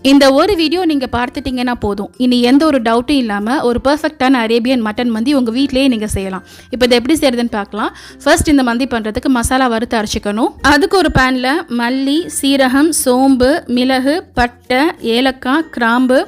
இந்த ஒரு வீடியோ நீங்கள் பார்த்துட்டிங்கன்னா போதும், இனி எந்த ஒரு டவுட்டும் இல்லாமல் ஒரு பர்ஃபெக்டான அரேபியன் மட்டன் மந்தி உங்கள் வீட்டிலேயே நீங்கள் செய்யலாம். இப்போ இதை எப்படி செய்யறதுன்னு பார்க்கலாம். ஃபர்ஸ்ட் இந்த மந்தி பண்ணுறதுக்கு மசாலா வறுத்து அரைச்சிக்கணும். அதுக்கு ஒரு பேனில் மல்லி, சீரகம், சோம்பு, மிளகு, பட்டை, ஏலக்காய், கிராம்பு,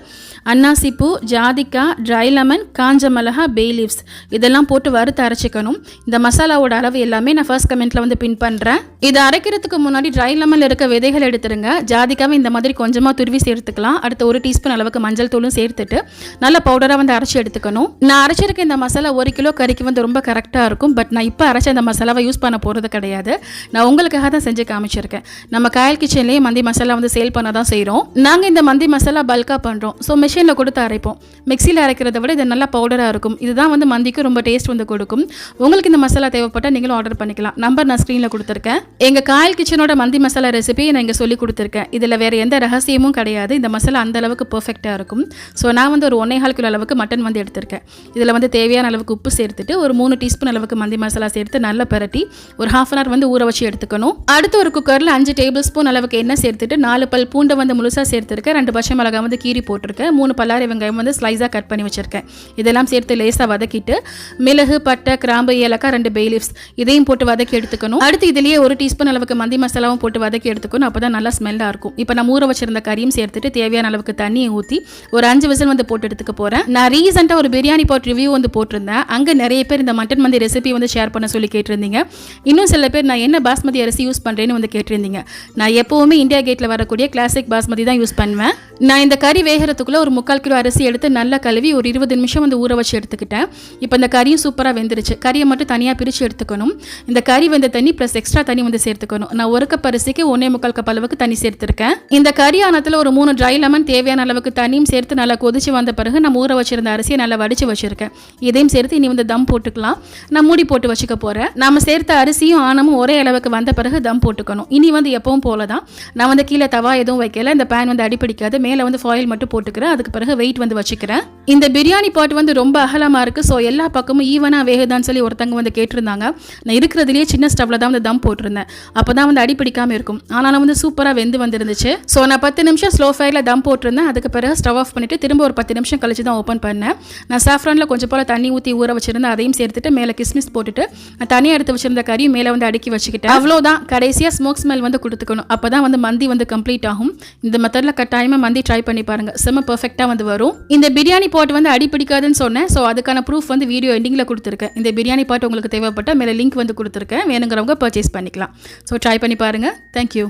அன்னாசிப்பூ, ஜாதிக்காய், ட்ரை லெமன், காஞ்ச மிளகா, பே லீவ்ஸ் இதெல்லாம் போட்டு வறுத்து அரைச்சிக்கணும். இந்த மசாலாவோட அளவு எல்லாமே நான் ஃபர்ஸ்ட் கமெண்ட்டில் வந்து பின் பண்ணுறேன். இதை அரைக்கிறதுக்கு முன்னாடி ட்ரை லெமனில் இருக்க விதைகள் எடுத்துருங்க. ஜாதிக்காவை இந்த மாதிரி கொஞ்சமாக துருவி சேர்த்துக்கலாம். அடுத்து 1 டீஸ்பூன் அளவுக்கு மஞ்சள் தூளும் சேர்த்துட்டு நல்ல பவுடராக வந்து அரைச்சி எடுத்துக்கணும். நான் அரைச்சிருக்க இந்த மசாலா 1 கிலோ கறிக்கு வந்து ரொம்ப கரெக்டாக இருக்கும். பட் நான் இப்போ அரைச்ச இந்த மசாலாவை யூஸ் பண்ண போகிறது கிடையாது. நான் உங்களுக்காக தான் செஞ்சு காமிச்சிருக்கேன். நம்ம காயல் கிச்சன்லேயே மந்தி மசாலா வந்து சேல் பண்ண தான் செய்கிறோம். நாங்கள் இந்த மந்தி மசாலா பல்காக பண்ணுறோம். ஸோ மிஷினில் கொடுத்து அரைப்போம். மிக்சியில் அரைக்கிறத விட இது நல்லா பவுடராக இருக்கும். இதுதான் வந்து மந்திக்கு ரொம்ப டேஸ்ட் வந்து கொடுக்கும். உங்களுக்கு இந்த மசாலா தேவைப்பட்டால் நீங்களும் ஆர்டர் பண்ணிக்கலாம். நம்பர் நான் ஸ்க்ரீனில் கொடுத்துருக்கேன். எங்கள் காயல் கிச்சனோட மந்தி மசாலா ரெசிபி நான் இங்கே சொல்லி கொடுத்துருக்கேன். இதில் வேறு எந்த ரகசியமும் கிடையாது. இந்த மசாலா அந்த அளவுக்கு பர்ஃபெக்டாக இருக்கும். ஸோ நான் வந்து ஒரு 1.25 கிலோ அளவுக்கு மட்டன் வந்து எடுத்திருக்கேன். இதில் வந்து தேவையான அளவுக்கு உப்பு சேர்த்துட்டு ஒரு 3 டீஸ்பூன் அளவுக்கு மந்தி மசாலா சேர்த்து நல்லா பரட்டி ஒரு 1/2 hour வந்து ஊற வச்சு எடுத்துக்கணும். அடுத்து ஒரு குக்கரில் 5 டேபிள் ஸ்பூன் அளவுக்கு எண்ணெய் சேர்த்துட்டு 4 பல் பூண்டை வந்து முழுசாக சேர்த்துருக்கேன். 2 பச்சை மிளகாய் வந்து கீரி போட்டிருக்கேன். 3 பல்லாரி வெங்காயம் வந்து ஸ்லைஸாக கட் பண்ணி வச்சிருக்கேன். இதெல்லாம் சேர்த்து லேசாக வதக்கிட்டு மிளகு, பட்டை, கிராம்பு, ஏலக்காய், 2 பே லீவ்ஸ் இதையும் போட்டு வதக்கி எடுத்துக்கணும். அடுத்து இதுலேயே 1 டீஸ்பூன் அளவுக்கு மந்தி மசாலாவும் போட்டு வதக்கி எடுத்துக்கணும். அப்போ தான் நல்லா ஸ்மெல்லாக இருக்கும். இப்போ நான் ஊற வச்சிருந்த கறியும் சேர்த்துட்டு தேவையான அளவுக்கு தண்ணியை ஊற்றி ஒரு 5 விசில் வந்து போட்டு எடுத்துக்க போகிறேன். நான் ரீசெண்டாக ஒரு பிரியாணி பாட் ரிவ்யூ வந்து போட்டிருந்தேன். அங்கே நிறைய பேர் இந்த மட்டன் மந்தி ரெசிபி வந்து ஷேர் பண்ண சொல்லி கேட்டிருந்தீங்க. இன்னும் சில பேர் நான் என்ன பாஸ்மதி அரிசி யூஸ் பண்ணுறேன்னு வந்து கேட்டிருந்தீங்க. நான் எப்போவுமே இந்தியா கேட்டில் வரக்கூடிய கிளாசிக் பாஸ்மதி தான் யூஸ் பண்ணுவேன். நான் இந்த கறி வேகிறதுக்குள்ளே ஒரு 3/4 கிலோ அரிசி எடுத்து நல்லா கழுவி ஒரு 20 நிமிஷம் வந்து ஊற வச்சு எடுத்துக்கிட்டேன். இப்போ இந்த கறியும் சூப்பராக வெந்துருச்சு. கறியை மட்டும் தனியாக பிரித்து எடுத்துக்கணும். இந்த கறி வெந்த தண்ணி ப்ளஸ் எக்ஸ்ட்ரா தண்ணி வந்து சேர்த்துக்கணும். நான் 1 கப் அரிசிக்கு 1.25 கப் அளவுக்கு தண்ணி சேர்த்துருக்கேன். இந்த கறி ஆனத்தில் ஒரு 3 ட்ரை லெமன் தேவையான அளவுக்கு தண்ணியும் சேர்த்து நல்லா கொதிச்சு வந்த பிறகு நம்ம ஊற வச்சிருந்த அரிசியை நல்லா வடிச்சு வச்சிருக்கேன். இதையும் சேர்த்து இனி வந்து தம் போட்டுக்கலாம். நான் மூடி போட்டு வச்சுக்க போகிறேன். நம்ம சேர்த்த அரிசியும் ஆனமும் ஒரே அளவுக்கு வந்த பிறகு தம் போட்டுக்கணும். இனி வந்து எப்பவும் போல தான் நான் வந்து கீழே தவா எதுவும் வைக்கல. இந்த பேன் வந்து அடிப்பிடிக்காது. மேலே வந்து ஃபாயில் மட்டும் போட்டுக்கிறேன். அதுக்கு பிறகு வெயிட் வந்து வச்சுக்கிறேன். இந்த பிரியாணி பாட் வந்து ரொம்ப அகலமாக இருக்குது. ஸோ எல்லா பக்கமும் ஈவனாக வேகுதான்னு சொல்லி ஒருத்தங்க வந்து கேட்டிருந்தாங்க. நான் இருக்கிறதுலேயே சின்ன ஸ்டவ்வில் தான் வந்து தம் போட்டிருந்தேன். அப்போ தான் வந்து அடிப்பிடிக்காமல் இருக்கும். ஆனாலும் வந்து சூப்பராக வெந்து வந்துருந்துச்சு. ஸோ நான் 10 நிமிஷம் ஸ்லோ ஃபயரில் தம் போட்டிருந்தேன். அதுக்கு பிறகு ஸ்டவ் ஆஃப் பண்ணிவிட்டு திரும்ப ஒரு 10 நிமிஷம் கழிச்சு தான் ஓப்பன் பண்ணேன். நான் சாஃப்ரானில் கொஞ்சம் போல் தண்ணி ஊற்றி ஊற வச்சிருந்தேன். அதையும் சேர்த்துட்டு மேலே கிஸ்மிஸ் போட்டுட்டு தனியாக எடுத்து வச்சிருந்த கறியும் மேலே வந்து அடுக்கி வச்சுக்கிட்டேன். அவ்வளோதான். கடைசியாக ஸ்மோக் ஸ்மெல் வந்து கொடுத்துக்கணும். அப்போ தான் வந்து மந்தி வந்து கம்ப்ளீட் ஆகும். இந்த மெத்தடில் கட்டாயமாக மந்தி ட்ரை பண்ணி பாருங்கள். செம்ம பர்ஃபெக்டாக வந்து வரும். இந்த பிரியாணி பாட் வந்து அடிப்பிடிக்காதுன்னு சொன்னேன். ஸோ அதுக்கான ப்ரூஃப் வந்து வீடியோ எண்டிங்கில் கொடுத்துருக்கேன். இந்த பிரியாணி பாட் உங்களுக்கு தேவைப்பட்டால் மேலே லிங்க் வந்து கொடுத்துருக்கேன். வேணுங்கிறவங்க பர்ச்சேஸ் பண்ணிக்கலாம். ஸோ ட்ரை பண்ணி பாருங்கள். தேங்க்யூ.